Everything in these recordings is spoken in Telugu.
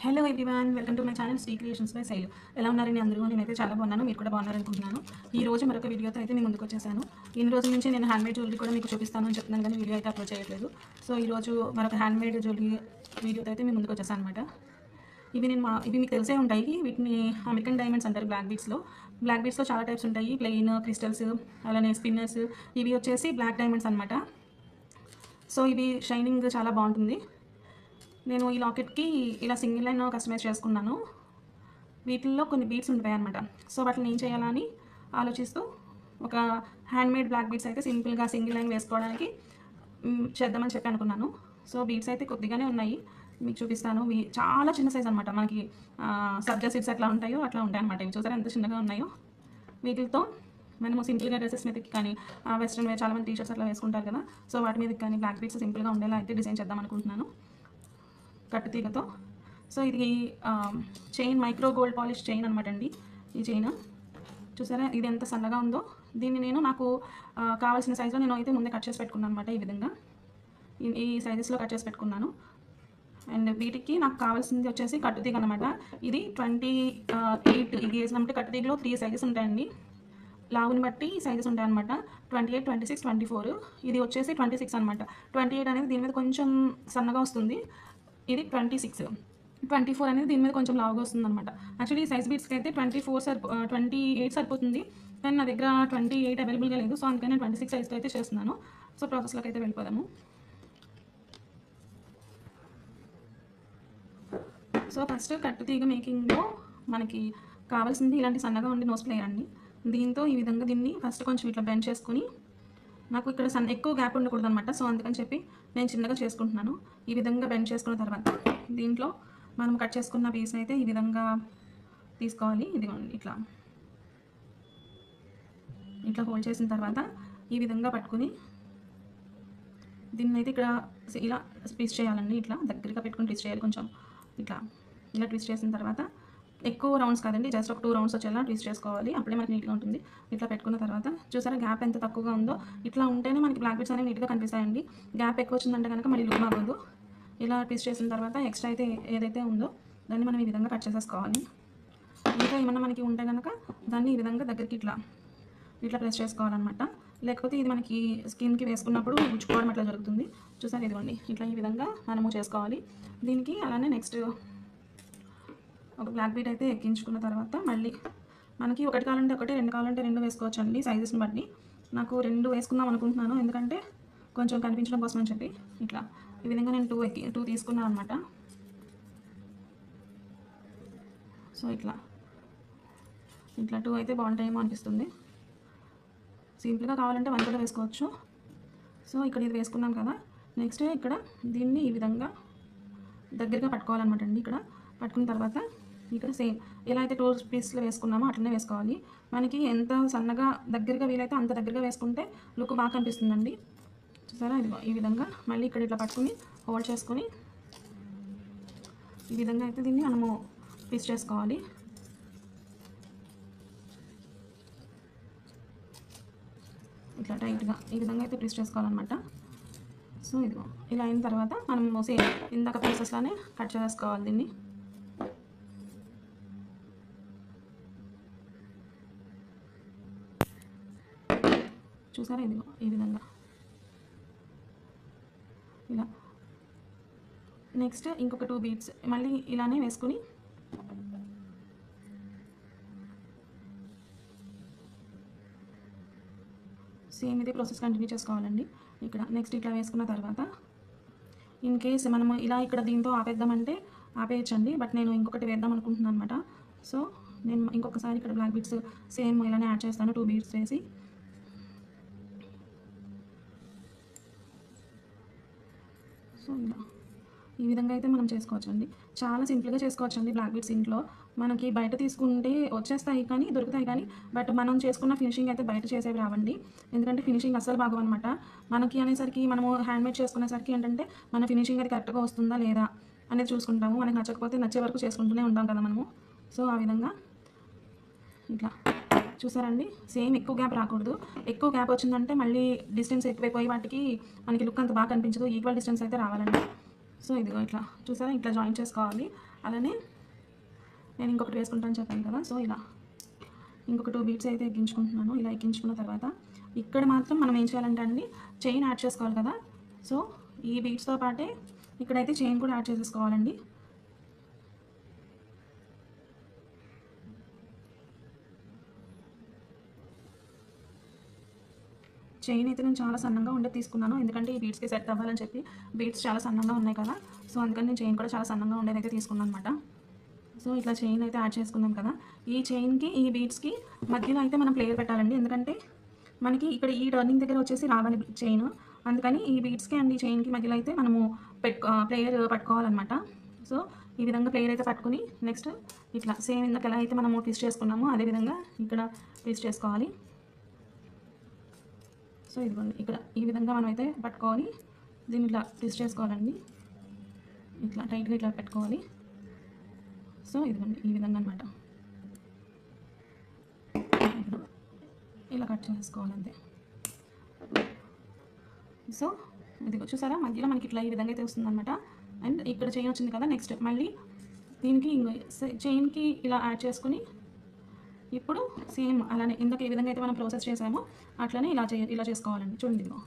Hello everyone, welcome to my channel Sri creations by Shailu. ఎలా ఉన్నారని అందరూ? నేనైతే చాలా బాగున్నాను, మీరు కూడా బాగున్నారనుకుంటున్నాను. ఈ రోజు మరొక వీడియోతో అయితే మీ ముందుకు వచ్చేసాను. ఇన్ని రోజుల నుంచి నేను హ్యాండ్మేడ్ జ్యువెలరీ కూడా మీకు చూపిస్తాను అని చెప్తున్నాను, కానీ వీడియో అయితే అప్లోడ్ చేయట్లేదు. సో ఈ రోజు మరొక హ్యాండ్మేడ్ జ్యువెలరీ వీడియోతో అయితే మీ ముందుకు వచ్చేసాను అనమాట. ఇవి మీకు తెలిసే ఉంటాయి. వీటిని అమెరికన్ డైమండ్స్ అంటారు. బ్లాక్ బీడ్స్లో చాలా టైప్స్ ఉంటాయి. ప్లెయిన్, క్రిస్టల్స్, అలానే స్పిన్నర్స్. ఇవి వచ్చేసి బ్లాక్ డైమండ్స్ అనమాట. సో ఇవి షైనింగ్ చాలా బాగుంటుంది. నేను ఈ లాకెట్కి ఇలా సింగిల్ లైన్ కస్టమైజ్ చేసుకున్నాను. వీటిల్లో కొన్ని బీడ్స్ ఉంటాయి అనమాట. సో వాటిని ఏం చేయాలని ఆలోచిస్తూ ఒక హ్యాండ్మేడ్ బ్లాక్ బీడ్స్ అయితే సింపుల్గా సింగిల్ లైన్ వేసుకోవడానికి చేద్దామని చెప్పి అనుకున్నాను. సో బీడ్స్ అయితే కొద్దిగానే ఉన్నాయి, మీకు చూపిస్తాను. చాలా చిన్న సైజ్ అనమాట. మనకి సబ్జా సీడ్స్ ఎట్లా ఉంటాయో అట్లా ఉంటాయి అనమాట. ఇవి చూసారా ఎంత చిన్నగా ఉన్నాయో. వీటితో మనము సింపుల్గా డ్రెస్సెస్ మీదకి కానీ వెస్ట్రన్ వేర్ చాలామంది టీషర్ట్స్ అట్లా వేసుకుంటారు కదా. సో వాటి మీదకి కానీ బ్లాక్ బీడ్స్ సింపుల్గా ఉండేలా అయితే డిజైన్ చేద్దాం అనుకుంటున్నాను కట్టుతీగతో. సో ఇది chain, micro gold polish chain అనమాట అండి. ఈ చైన్ చూసారా ఇది ఎంత సన్నగా ఉందో. దీన్ని నేను నాకు కావాల్సిన సైజులో నేను అయితే ముందే కట్ చేసి పెట్టుకున్నాను అనమాట. ఈ విధంగా ఈ సైజెస్లో కట్ చేసి పెట్టుకున్నాను. అండ్ వీటికి నాకు కావాల్సింది వచ్చేసి కట్టుతీగ అనమాట. ఇది 28 ఈ గేజ్ అంటే కట్టుతీగలో 3 సైజెస్ ఉంటాయండి. లావుని బట్టి సైజెస్ ఉంటాయి అనమాట. 28, 26, 24. ఇది వచ్చేసి 26 అనమాట. 28 అనేది దీని మీద కొంచెం సన్నగా వస్తుంది. ఇది 26. 24 అనేది దీని మీద కొంచెం లావుగా వస్తుంది అనమాట. యాక్చువల్లీ సైజ్ బీట్స్కి అయితే 28 సరిపోతుంది, కానీ నా దగ్గర 28 అవైలబుల్గా లేదు. సో అందుకని నేను 26 సైజ్తో అయితే చేస్తున్నాను. సో ప్రాసెస్లోకి అయితే వెళ్ళిపోదాము. సో ఫస్ట్ కట్టుతీగ మేకింగ్లో మనకి కావాల్సింది ఇలాంటి సన్నగా ఉండి నోస్ ప్లేయర్ అండి. దీంతో ఈ విధంగా దీన్ని ఫస్ట్ కొంచెం ఇట్లా బెండ్ చేసుకుని, నాకు ఇక్కడ ఎక్కువ గ్యాప్ ఉండకూడదు అనమాట. సో అందుకని చెప్పి నేను చిన్నగా చేసుకుంటున్నాను. ఈ విధంగా బెండ్ చేసుకున్న తర్వాత దీంట్లో మనం కట్ చేసుకున్న పీస్ని అయితే ఈ విధంగా తీసుకోవాలి. ఇదిగోండి ఇట్లా హోల్డ్ చేసిన తర్వాత ఈ విధంగా పట్టుకుని దీన్ని అయితే ఇక్కడ ఇలా ట్విస్ట్ చేయాలండి. ఇట్లా దగ్గరగా పెట్టుకుని ట్విస్ట్ చేయాలి. కొంచెం ఇలా ట్విస్ట్ చేసిన తర్వాత ఎక్కువ రౌండ్స్ కాదండి, జస్ట్ ఒక 2 రౌండ్స్ వచ్చేలా ట్విస్ట్ చేసుకోవాలి. అప్పుడే మనకి నీట్గా ఉంటుంది. ఇట్లా పెట్టుకున్న తర్వాత చూసారా గ్యాప్ ఎంత తక్కువగా ఉందో. ఇట్లా ఉంటేనే మనకి బ్లాక్ బీడ్స్ అనేవి నీట్గా కనిపిస్తాయండి. గ్యాప్ ఎక్కువ వచ్చిందంటే కనుక మళ్ళీ లుక్ బాగోదు. ఇలా ట్విస్ట్ చేసిన తర్వాత ఎక్స్ట్రా అయితే ఏదైతే ఉందో దాన్ని మనం ఈ విధంగా కట్ చేసేసుకోవాలి. ఇంకా ఏమన్నా మనకి ఉంటే కనుక దాన్ని ఈ విధంగా దగ్గరికి ఇట్లా ప్రెస్ చేసుకోవాలన్నమాట. లేకపోతే ఇది మనకి స్కిన్కి వేసుకున్నప్పుడు గుచ్చుకోవడం అట్లా జరుగుతుంది. చూసారు ఇదిగోండి ఇట్లా ఈ విధంగా మనము చేసుకోవాలి. దీనికి అలానే నెక్స్ట్ ఒక బ్లాక్ బీడ్ అయితే ఎక్కించుకున్న తర్వాత మళ్ళీ మనకి ఒకటి కావాలంటే ఒకటి, 2 కావాలంటే 2 వేసుకోవచ్చు అండి సైజెస్ని బట్టి. నాకు 2 వేసుకుందాం అనుకుంటున్నాను, ఎందుకంటే కొంచెం కనిపించడం కోసం అని చెప్పి. ఇట్లా ఈ విధంగా నేను 2 తీసుకున్నాను అనమాట. సో ఇట్లా 2 అయితే బాగుంటాయేమో అనిపిస్తుంది. సింపుల్గా కావాలంటే 1 కూడా వేసుకోవచ్చు. సో ఇక్కడ ఇది వేసుకున్నాం కదా. నెక్స్ట్ ఇక్కడ దీన్ని ఈ విధంగా దగ్గరగా పట్టుకోవాలన్నమాట అండి. ఇక్కడ పట్టుకున్న తర్వాత ఇక్కడ సేమ్ ఎలా అయితే 2 పీస్లో వేసుకున్నామో అట్లనే వేసుకోవాలి. మనకి ఎంత సన్నగా దగ్గరగా వీలైతే అంత దగ్గరగా వేసుకుంటే లుక్ బాగా కనిపిస్తుందండి. చూసారా ఇది ఈ విధంగా మళ్ళీ ఇక్కడ ఇట్లా పట్టుకుని హోల్డ్ చేసుకొని ఈ విధంగా అయితే దీన్ని మనము ట్విస్ట్ చేసుకోవాలి. ఇట్లా టైట్గా ఈ విధంగా అయితే ట్విస్ట్ చేసుకోవాలన్నమాట. సో ఇదిగో ఇలా అయిన తర్వాత మనం సేమ్ ఇందాక పీసెస్లానే కట్ చేసుకోవాలి దీన్ని. చూసారా ఇదిగో ఈ విధంగా ఇలా. నెక్స్ట్ ఇంకొక 2 బీడ్స్ మళ్ళీ ఇలానే వేసుకుని సేమ్ ఇదే ప్రాసెస్ కంటిన్యూ చేసుకోవాలండి. ఇక్కడ నెక్స్ట్ ఇట్లా వేసుకున్న తర్వాత ఇన్ కేస్ మనము ఇలా ఇక్కడ దీంతో ఆపేద్దామంటే ఆపేయచ్చండి. బట్ నేను ఇంకొకటి వేద్దాం అనుకుంటున్నాను అనమాట. సో నేను ఇంకొకసారి ఇక్కడ బ్లాక్ బీడ్స్ సేమ్ ఇలానే యాడ్ చేస్తాను. 2 బీడ్స్ వేసి సో ఇలా ఈ విధంగా అయితే మనం చేసుకోవచ్చండి. చాలా సింపుల్గా చేసుకోవచ్చండి బ్లాక్ బీడ్స్ ఇంట్లో. మనకి బయట తీసుకుంటే వచ్చేస్తాయి కానీ దొరుకుతాయి కానీ, బట్ మనం చేసుకున్న ఫినిషింగ్ అయితే బయట చేసేవి రావండి. ఎందుకంటే ఫినిషింగ్ అస్సలు బాగోవన్నమాట. మనకి అనేసరికి మనము హ్యాండ్మేడ్ చేసుకునేసరికి ఏంటంటే మన ఫినిషింగ్ అది కరెక్ట్గా వస్తుందా లేదా అనేది చూసుకుంటాము. మనకి నచ్చకపోతే నచ్చే వరకు చేసుకుంటూనే ఉంటాం కదా మనము. సో ఆ విధంగా ఇట్లా చూసారండి. సేమ్ ఎక్కువ గ్యాప్ రాకూడదు. ఎక్కువ గ్యాప్ వచ్చిందంటే మళ్ళీ డిస్టెన్స్ ఎక్కువైపోయి వాటికి మనకి లుక్ అంత బాగా కనిపించదు. ఈక్వల్ డిస్టెన్స్ అయితే రావాలండి. సో ఇదిగో ఇట్లా చూసారా ఇట్లా జాయిన్ చేసుకోవాలి. అలానే నేను ఇంకొకటి వేసుకుంటాను చెప్పాను కదా. సో ఇలా ఇంకొక 2 బీట్స్ అయితే ఎక్కించుకుంటున్నాను. ఇలా ఎక్కించుకున్న తర్వాత ఇక్కడ మాత్రం మనం ఏం చేయాలంటే అండి, చైన్ యాడ్ చేసుకోవాలి కదా. సో ఈ బీట్స్తో పాటే ఇక్కడైతే చైన్ కూడా యాడ్ చేసేసుకోవాలండి. చైన్ అయితే నేను చాలా సన్నంగా ఉండే తీసుకున్నాను, ఎందుకంటే ఈ బీట్స్కి సెట్ అవ్వాలని చెప్పి. బీట్స్ చాలా సన్నంగా ఉన్నాయి కదా, సో అందుకని నేను చైన్ కూడా చాలా సన్నంగా ఉండేది అయితే తీసుకున్నాను అనమాట. సో ఇట్లా చైన్ అయితే యాడ్ చేసుకున్నాం కదా. ఈ చైన్కి ఈ బీట్స్కి మధ్యలో అయితే మనం ప్లేయర్ పెట్టాలండి, ఎందుకంటే మనకి ఇక్కడ ఈ టర్నింగ్ దగ్గర వచ్చేసి రావాలి చైన్. అందుకని ఈ బీట్స్కి అండ్ ఈ చైన్కి మధ్యలో అయితే మనము ప్లేయర్ పట్టుకోవాలన్నమాట. సో ఈ విధంగా ప్లేయర్ అయితే పట్టుకుని నెక్స్ట్ ఇట్లా సేమ్ ఇందాక ఎలా అయితే మనము ట్విస్ట్ చేసుకున్నామో అదేవిధంగా ఇక్కడ ట్విస్ట్ చేసుకోవాలి. సో ఇదిగోండి ఇక్కడ ఈ విధంగా మనమైతే పట్టుకోవాలి, దీన్ని ఇట్లా ట్విస్ట్ చేసుకోవాలండి, ఇట్లా టైట్గా ఇట్లా పెట్టుకోవాలి. సో ఇదిగోండి ఈ విధంగా అనమాట, ఇలా కట్ చేసుకోవాలంతే. సో ఇదిగో చూసారా, మధ్యలో మనకి ఇట్లా ఈ విధంగా అయితే వస్తుంది అనమాట. అండ్ ఇక్కడ చైన్ వచ్చింది కదా, నెక్స్ట్ మళ్ళీ దీనికి చైన్కి ఇలా యాడ్ చేసుకుని ఇప్పుడు సేమ్ అలానే ఇందాక ఏ విధంగా అయితే మనం ప్రాసెస్ చేసామో అట్లనే ఇలా చేసుకోవాలండి. చూడండి ఇదిగో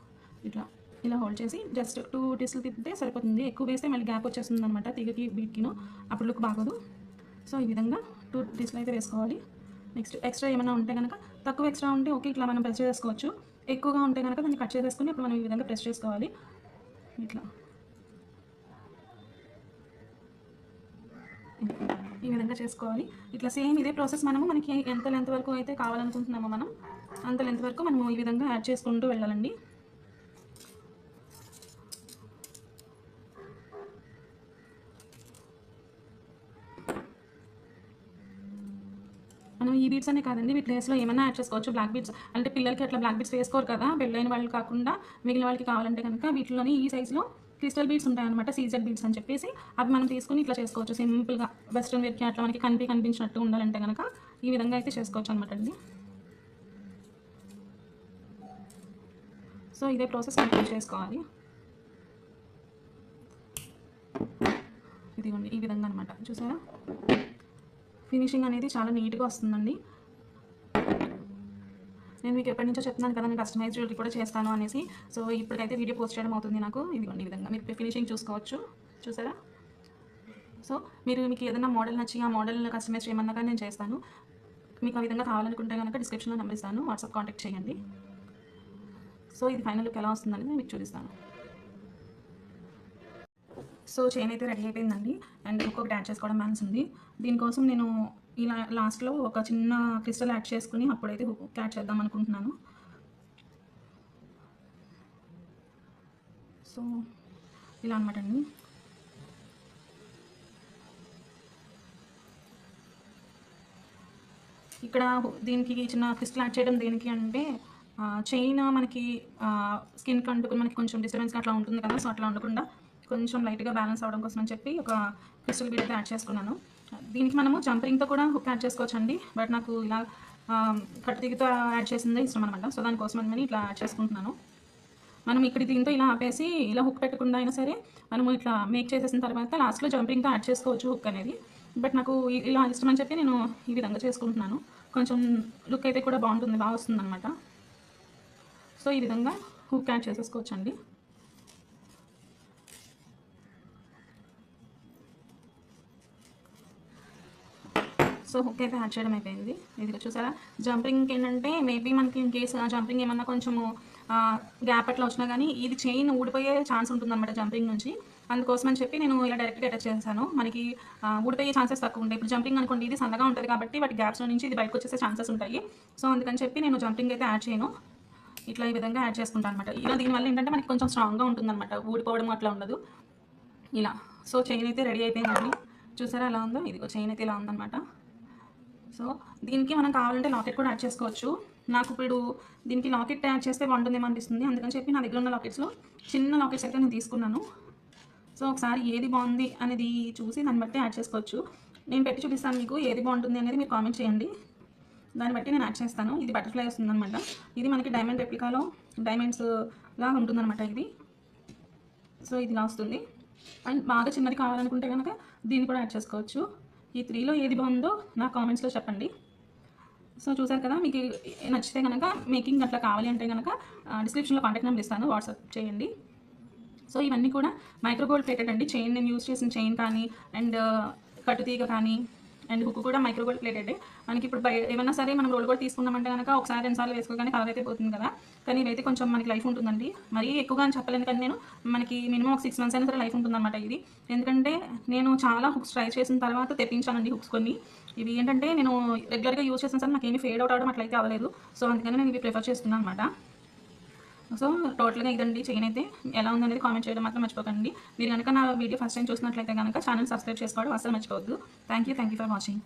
ఇట్లా ఇలా హోల్డ్ చేసి జస్ట్ 2 టిస్లు తిప్పితే సరిపోతుంది. ఎక్కువ వేస్తే మళ్ళీ గ్యాప్ వచ్చేస్తుంది అనమాట తీగకి బీట్కిను, అప్పుడు లుక్ బాగోదు. సో ఈ విధంగా 2 టిస్లు అయితే వేసుకోవాలి. నెక్స్ట్ ఎక్స్ట్రా ఏమైనా ఉంటే కనుక, తక్కువ ఎక్స్ట్రా ఉంటే ఓకే ఇట్లా మనం ప్రెస్ చేసుకోవచ్చు, ఎక్కువగా ఉంటే కనుక దాన్ని కట్ చేసేసుకుని ఇప్పుడు మనం ఈ విధంగా ప్రెస్ చేసుకోవాలి. ఇట్లా ఈ విధంగా చేసుకోవాలి. ఇట్లా సేమ్ ఇదే ప్రాసెస్ మనకి ఎంత లెంత్ వరకు అయితే కావాలనుకుంటున్నామో మనం అంత లెంత్ వరకు మనము ఈ విధంగా యాడ్ చేసుకుంటూ వెళ్ళాలండి. మనం ఈ బీట్స్ అనే కాదండి, వీటి ప్లేస్లో ఏమైనా యాడ్ చేసుకోవచ్చు. బ్లాక్ బీట్స్ అంటే పిల్లలకి అట్లా బ్లాక్ బీట్స్ వేసుకోరు కదా, పెళ్ళైన వాళ్ళు కాకుండా మిగిలిన వాళ్ళకి కావాలంటే కనుక వీటిలోని ఈ సైజులో క్రిస్టల్ బీట్స్ ఉంటాయన్నమాట, సీజెడ్ బీట్స్ అని చెప్పేసి. అవి మనం తీసుకుని ఇట్లా చేసుకోవచ్చు సింపుల్గా. వెస్ట్రన్ వేర్కి అట్లా మనకి కనిపించినట్టు ఉండాలంటే కనుక ఈ విధంగా అయితే చేసుకోవచ్చు అనమాట అండి. సో ఇదే ప్రాసెస్ కంప్లీట్ చేసుకోవాలి. ఇదిగోండి ఈ విధంగా అనమాట, చూసారా ఫినిషింగ్ అనేది చాలా నీట్గా వస్తుందండి. నేను మీకు ఎప్పటి నుంచో చెప్తున్నాను కదా, నేను కస్టమైజ్ జ్యువెలరీ కూడా చేస్తాను అనేసి. సో ఇప్పటికైతే వీడియో పోస్ట్ చేయడం అవుతుంది నాకు. ఇదిగోండి ఈ విధంగా మీరు ఫినిషింగ్ చూసుకోవచ్చు, చూసారా. సో మీకు ఏదైనా మోడల్ నచ్చి ఆ మోడల్ కస్టమైజ్ చేయమన్నా కానీ నేను చేస్తాను. మీకు ఆ విధంగా కావాలనుకుంటే కనుక డిస్క్రిప్షన్లో నెంబర్ ఇస్తాను, వాట్సాప్ కాంటాక్ట్ చేయండి. సో ఇది ఫైనల్ లుక్ ఎలా వస్తుందని మీకు చూపిస్తాను. సో చైన్ అయితే రెడీ అయిపోయిందండి. అండ్ ఇంకొకటి యాడ్ చేసుకోవడం బ్యాలెన్స్ ఉంది. దీనికోసం నేను ఇలా లాస్ట్లో ఒక చిన్న క్రిస్టల్ యాడ్ చేసుకుని అప్పుడైతే హుక్ యాడ్ చేద్దాం అనుకుంటున్నాను. సో ఇలా అనమాట అండి. ఇక్కడ దీనికి చిన్న క్రిస్టల్ యాడ్ చేయడం దేనికి అంటే, చైన్ మనకి స్కిన్కి అంటుకుని మనకి కొంచెం డిస్టర్బెన్స్గా అట్లా ఉంటుంది కదా, సో అట్లా ఉండకుండా కొంచెం లైట్గా బ్యాలెన్స్ అవ్వడం కోసం అని చెప్పి ఒక క్రిస్టల్ బీడ్ అయితే యాడ్ చేసుకున్నాను. దీనికి మనము జంపరింగ్తో కూడా హుక్ యాడ్ చేసుకోవచ్చు అండి, బట్ నాకు ఇలా కట్టుతీగతో యాడ్ చేసిందే ఇష్టం అనమాట. సో దానికోసం అని ఇట్లా యాడ్ చేసుకుంటున్నాను. మనం ఇక్కడ దీంతో ఇలా ఆపేసి ఇలా హుక్ పెట్టకుండా అయినా సరే మనము ఇట్లా మేక్ చేసేసిన తర్వాత లాస్ట్లో జంపరింగ్తో యాడ్ చేసుకోవచ్చు హుక్ అనేది. బట్ నాకు ఇలా ఇష్టం అని చెప్పి నేను ఈ విధంగా చేసుకుంటున్నాను. కొంచెం లుక్ అయితే కూడా బాగుంటుంది, బాగా వస్తుంది అనమాట. సో ఈ విధంగా హుక్ యాడ్ చేసేసుకోవచ్చు అండి. సో హుక్ అయితే యాడ్ చేయడం అయిపోయింది. ఇది చూసారా, జంపింగ్కి ఏంటంటే మేబీ మనకి ఇన్ కేసు జంపింగ్ ఏమన్నా కొంచెము గ్యాప్ అట్లా వచ్చినా కానీ ఇది చైన్ ఊడిపోయే ఛాన్స్ ఉంటుందన్నమాట జంపింగ్ నుంచి. అందుకోసం అని చెప్పి నేను ఇలా డైరెక్ట్గా అటాచ్ చేశాను. మనకి ఊడిపోయే ఛాన్సెస్ తక్కువ ఉంటాయి. ఇప్పుడు జంపింగ్ అనుకోండి, ఇది సన్నగా ఉంటుంది కాబట్టి వాటి గ్యాప్స్లో నుంచి ఇది బయటకు వచ్చేసే ఛాన్సెస్ ఉంటాయి. సో అందుకని చెప్పి నేను జంపింగ్ అయితే యాడ్ చేయను, ఇట్లా ఈ విధంగా యాడ్ చేసుకుంటాను అనమాట. ఇలా దీనివల్ల ఏంటంటే మనకి కొంచెం స్ట్రాంగ్గా ఉంటుందన్నమాట, ఊడిపోవడం అట్లా ఉండదు ఇలా. సో చైన్ అయితే రెడీ అయిపోయిందండి, చూసారా ఎలా ఉందో. ఇదిగో చైన్ అయితే ఇలా ఉందన్నమాట. సో దీనికి మనం కావాలంటే లాకెట్ కూడా యాడ్ చేసుకోవచ్చు. నాకు ఇప్పుడు దీనికి లాకెట్ యాడ్ చేస్తే బాగుంటుందేమో అనిపిస్తుంది, అందుకని చెప్పి నా దగ్గర ఉన్న లాకెట్స్లో చిన్న లాకెట్స్ అయితే నేను తీసుకున్నాను. సో ఒకసారి ఏది బాగుంది అనేది చూసి దాన్ని బట్టి యాడ్ చేసుకోవచ్చు. నేను పెట్టి చూపిస్తాను మీకు, ఏది బాగుంటుంది అనేది మీరు కామెంట్ చేయండి, దాన్ని బట్టి నేను యాడ్ చేస్తాను. ఇది బటర్ఫ్లై వస్తుందన్నమాట. ఇది మనకి డైమండ్ రెప్లికాలో డైమండ్స్ లాగా ఉంటుందన్నమాట ఇది. సో ఇది ఇలా వస్తుంది. అండ్ బాగా చిన్నది కావాలనుకుంటే కనుక దీన్ని కూడా యాడ్ చేసుకోవచ్చు. ఈ 3లో ఏది బాగుందో నా కామెంట్స్లో చెప్పండి. సో చూసారు కదా, మీకు నచ్చితే కనుక మేకింగ్ అట్లా కావాలి అంటే కనుక డిస్క్రిప్షన్లో కాంటాక్ట్ నెంబర్ ఇస్తాను, వాట్సాప్ చేయండి. సో ఇవన్నీ కూడా మైక్రో గోల్డ్ ప్లేటెడ్ అండి. చైన్ నేను యూస్ చేసిన చైన్ కానీ అండ్ కట్టుతీగ కానీ అండ్ హుక్ కూడా మైక్రో గోల్డ్ ప్లేటెడ్. మనకి ఇప్పుడు ఏమన్నా సరే మనం రోల్ గోల్డ్ తీసుకున్నామంటే కనుక ఒకసారి 2 సార్లు వేసుకోగానే కలర్ అయితే పోతుంది కదా, కానీ ఇవైతే కొంచెం మనకి లైఫ్ ఉంటుందండి. మరీ ఎక్కువగా అని చెప్పలేను కానీ నేను మనకి మినిమం ఒక 6 మంత్స్ అయినా సరే లైఫ్ ఉంటుందన్నమాట ఇది. ఎందుకంటే నేను చాలా హుక్స్ ట్రై చేసిన తర్వాత తెప్పించానండి హుక్స్ కొన్ని. ఇవి ఏంటంటే నేను రెగ్యులర్గా యూస్ చేసిన సరే నాకు ఏమీ ఫేడ్ అవుట్ అవడం అట్లయితే అవ్వలేదు. సో అందుకని నేను ఇవి ప్రిఫర్ చేస్తున్నాను అనమాట. సో టోటల్గా ఇదండి చైన్ అయితే. ఎలా ఉందనేది కామెంట్ చేయడం మాత్రం మర్చిపోకండి. మీరు కనుక నా వీడియో ఫస్ట్ టైం చూసినట్లయితే కనుక ఛానల్ సబ్స్క్రైబ్ చేసుకోవడం అసలు మర్చిపోవద్దు. Thank you for watching.